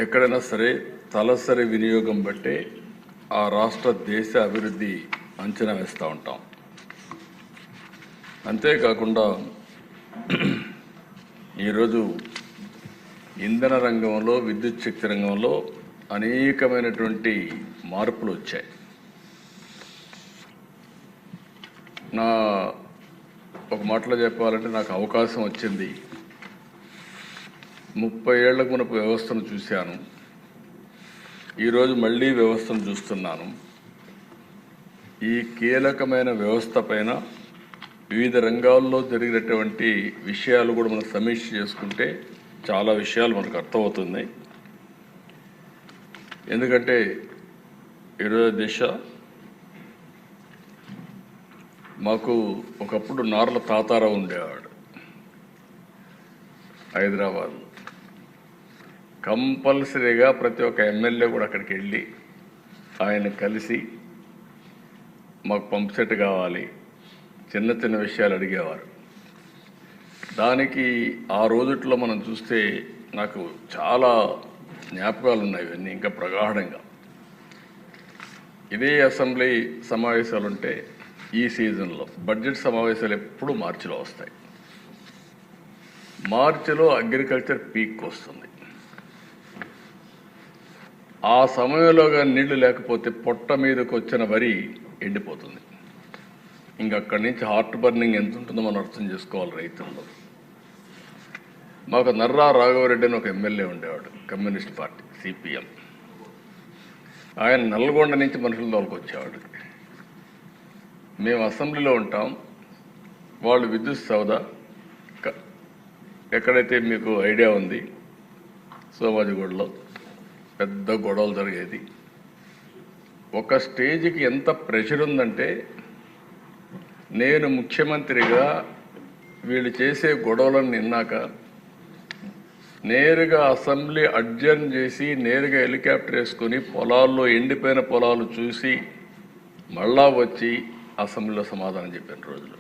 ఎక్కడైనా సరే తలసరి వినియోగం బట్టే ఆ రాష్ట్ర దేశ అభివృద్ధి అంచనా వేస్తూ ఉంటాం. అంతేకాకుండా ఈరోజు ఇంధన రంగంలో, విద్యుత్ శక్తి రంగంలో అనేకమైనటువంటి మార్పులు వచ్చాయి. నా ఒక మాటలో చెప్పాలంటే నాకు అవకాశం వచ్చింది. 30 ఏళ్లకు మునుపు వ్యవస్థను చూశాను. ఈరోజు మళ్ళీ వ్యవస్థను చూస్తున్నాను. ఈ కీలకమైన వ్యవస్థ పైన వివిధ రంగాల్లో జరిగినటువంటి విషయాలు కూడా మనం సమీక్ష చేసుకుంటే చాలా విషయాలు మనకు అర్థమవుతున్నాయి. ఎందుకంటే ఈరోజు దిశ మాకు ఒకప్పుడు నార్ల తాతారావు ఉండేవాడు హైదరాబాద్. కంపల్సరీగా ప్రతి ఒక్క ఎమ్మెల్యే కూడా అక్కడికి వెళ్ళి ఆయన కలిసి మాకు పంప్ సెట్ కావాలి, చిన్న చిన్న విషయాలు అడిగేవారు. దానికి ఆ రోజుట్లో మనం చూస్తే నాకు చాలా జ్ఞాపకాలు ఉన్నాయి. ఇవన్నీ ఇంకా ప్రగాఢంగా. ఇదే అసెంబ్లీ సమావేశాలు ఉంటే ఈ సీజన్లో బడ్జెట్ సమావేశాలు ఎప్పుడూ మార్చిలో వస్తాయి. మార్చిలో అగ్రికల్చర్ పీక్ వస్తుంది. ఆ సమయంలో కానీ నీళ్లు లేకపోతే పొట్ట మీదకి వచ్చిన వరి ఎండిపోతుంది. ఇంకక్కడి నుంచి హార్ట్ బర్నింగ్ ఎంత ఉంటుందో మనం అర్థం చేసుకోవాలి రైతుల్లో. మాకు నర్రా రాఘవరెడ్డి అని ఒక ఎమ్మెల్యే ఉండేవాడు, కమ్యూనిస్ట్ పార్టీ సిపిఎం. ఆయన నల్గొండ నుంచి మనుషుల తోలుకు వచ్చేవాడు. మేము అసెంబ్లీలో ఉంటాం, వాళ్ళు విద్యుత్ సౌదా ఎక్కడైతే మీకు ఐడియా ఉంది, సోమాజిగూడలో పెద్ద గొడవలు జరిగేది. ఒక స్టేజ్కి ఎంత ప్రెషర్ ఉందంటే నేను ముఖ్యమంత్రిగా వీళ్ళు చేసే గొడవలను నిన్నాక నేరుగా అసెంబ్లీ అడ్జర్న్ చేసి నేరుగా హెలికాప్టర్ వేసుకొని పొలాల్లో ఎండిపోయిన పొలాలు చూసి మళ్ళా వచ్చి అసెంబ్లీలో సమాధానం చెప్పిన రోజులు.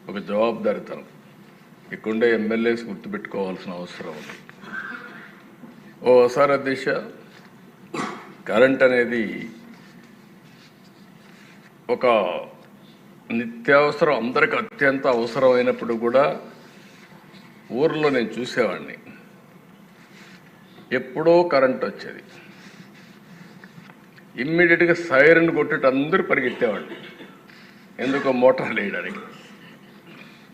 ఒక జవాబుదారితనం ఇక్కడుండే ఎమ్మెల్యేస్ గుర్తుపెట్టుకోవాల్సిన అవసరం ఉంది. ఓసారి అధ్యక్ష, కరెంట్ అనేది ఒక నిత్యావసరం, అందరికి అత్యంత అవసరమైనప్పుడు కూడా ఊర్లో నేను చూసేవాడిని. ఎప్పుడో కరెంట్ వచ్చేది, ఇమ్మీడియట్గా సైరన్ కొట్టేటి అందరూ పరిగెత్తేవాళ్ళు. ఎందుకో మోటార్లు వేయడానికి.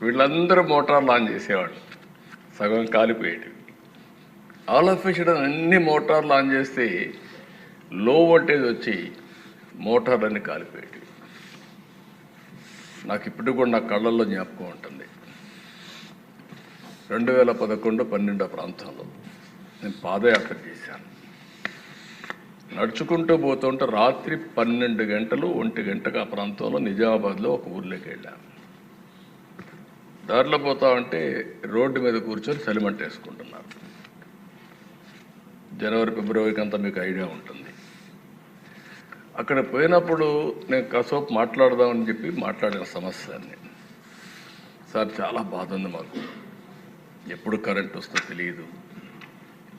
వీళ్ళందరూ మోటార్లు ఆన్ చేసేవాళ్ళు, సగం కాలిపోయేటివి. ఆల్ ఆఫ్ ఎ సడన్ అన్ని మోటార్లు ఆన్ చేస్తే లో వోల్టేజ్ వచ్చి మోటార్లన్నీ కాలిపోయేటివి. నాకు ఇప్పుడు కూడా నా కళ్ళల్లో జ్ఞాపకం ఉంటుంది. 2011-12 ప్రాంతంలో నేను పాదయాత్ర చేశాను. నడుచుకుంటూ పోతుంటే రాత్రి 12 గంటలు 1 గంటకు ఆ ప్రాంతంలో నిజామాబాద్లో ఒక ఊర్లోకి వెళ్ళాను. దారిలో పోతా ఉంటే రోడ్డు మీద కూర్చొని చలిమంట వేసుకుంటున్నారు. జనవరి ఫిబ్రవరికి అంతా మీకు ఐడియా ఉంటుంది. అక్కడ పోయినప్పుడు నేను కాసేపు మాట్లాడదామని చెప్పి మాట్లాడిన సమస్యని, సార్ చాలా బాధ ఉంది మాకు, ఎప్పుడు కరెంట్ వస్తుందో తెలియదు,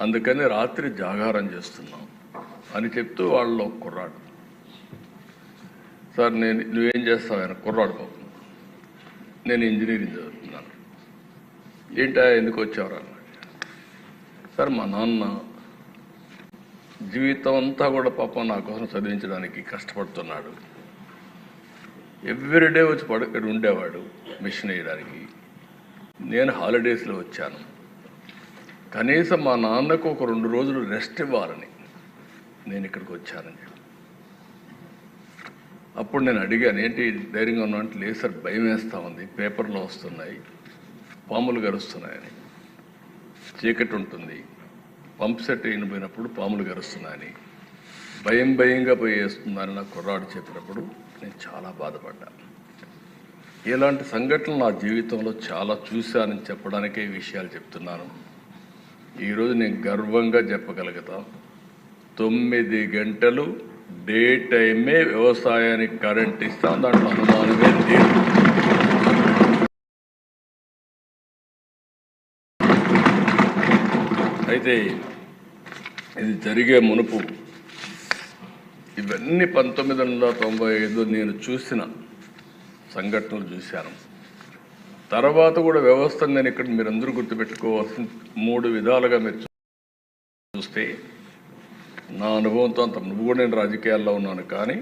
అందుకని రాత్రి జాగారం చేస్తున్నాం అని చెప్తూ వాళ్ళు కుర్రాడు, సార్ నువ్వేం చేస్తావు? ఆయన కుర్రాడు బాబు, నేను ఇంజనీరింగ్ చదువుతున్నాను. ఏంటా ఎందుకు వచ్చావురా? సార్ మా నాన్న జీవితం అంతా కూడా పాపం నా కోసం చదివించడానికి కష్టపడుతున్నాడు. ఎవ్రీడే వచ్చి ఇక్కడ ఉండేవాడు మిషన్ వేయడానికి. నేను హాలిడేస్లో వచ్చాను. కనీసం మా నాన్నకు ఒక 2 రోజులు రెస్ట్ ఇవ్వాలని నేను ఇక్కడికి వచ్చానని చెప్పి. అప్పుడు నేను అడిగాను, ఏంటి ధైర్యంగా ఉన్నా అంటే, లేదు సార్ భయం వేస్తూ ఉంది, పేపర్లో వస్తున్నాయి, పాములు గరుస్తున్నాయని, చీకటి ఉంటుంది, పంప్ సెట్ అయిపోయినప్పుడు పాములు గరుస్తున్నాయని, భయంగా పోయి వేస్తుందని నాకు కుర్రాడు చెప్పినప్పుడు నేను చాలా బాధపడ్డాను. ఇలాంటి సంఘటనలు నా జీవితంలో చాలా చూశానని చెప్పడానికే ఈ విషయాలు చెప్తున్నాను. ఈరోజు నేను గర్వంగా చెప్పగలుగుతా, 9 గంటలు డే టైమే వ్యవసాయానికి కరెంట్ ఇస్తాం, దాంట్లో అనుమానమే లేదు. అయితే ఇది జరిగే మునుపు ఇవన్నీ 1995 నేను చూసిన సంఘటనలు చూశాను. తర్వాత కూడా వ్యవస్థను నేను ఇక్కడ మీరందరూ గుర్తుపెట్టుకోవాల్సిన 3 విధాలుగా మీరు చూస్తే, నా అనుభవంతో అంత నువ్వు కూడా నేను రాజకీయాల్లో ఉన్నాను, కానీ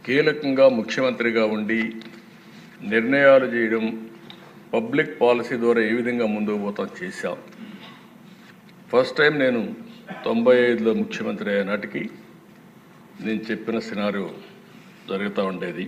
కీలకంగా ముఖ్యమంత్రిగా ఉండి నిర్ణయాలు చేయడం, పబ్లిక్ పాలసీ ద్వారా ఏ విధంగా ముందుకు పోతాం చేశాం. ఫస్ట్ టైం నేను 95లో ముఖ్యమంత్రి అయ్యే నాటికి నేను చెప్పిన సినారియో జరుగుతూ ఉండేది.